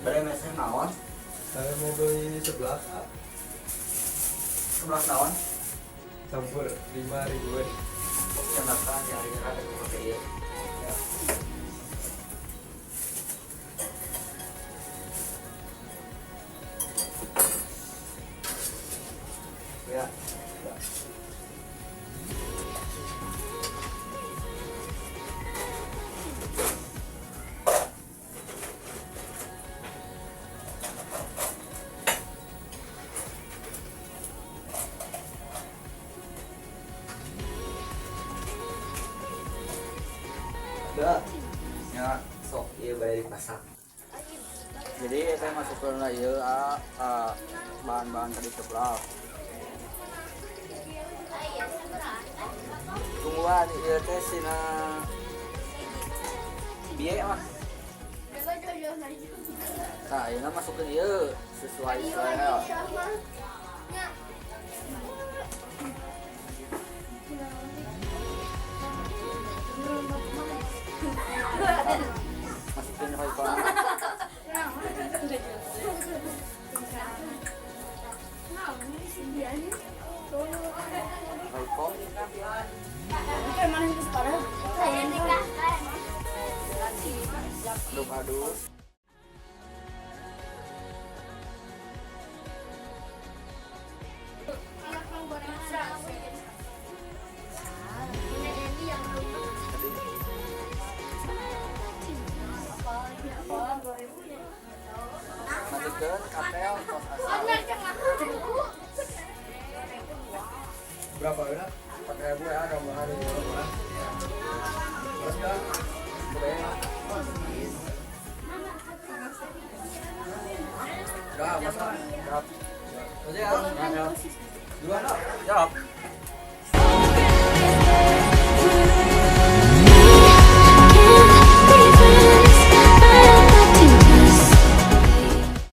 Ada mesin naon? Saya mau beli 11 11 naon? campur 5.000. Yang makan hari ada pakai ieu. Ya. Ya. Ada nya sok ieu bae dipasak. Jadi saya masukkeun lah ieu bahan-bahan tadi sebelah. Tungguan ieu teh sina bieu mah. Nah, ayeuna masukkeun ieu sesuai selera. Masukin roycon. Roycon aduk-aduk. Masukkeun katel tos asam. Berapa ya? 4.000 ya, tambahan ini berapa? Terus ya? Udah, masak. Siap. Aja ya. Dua, Siap. siap.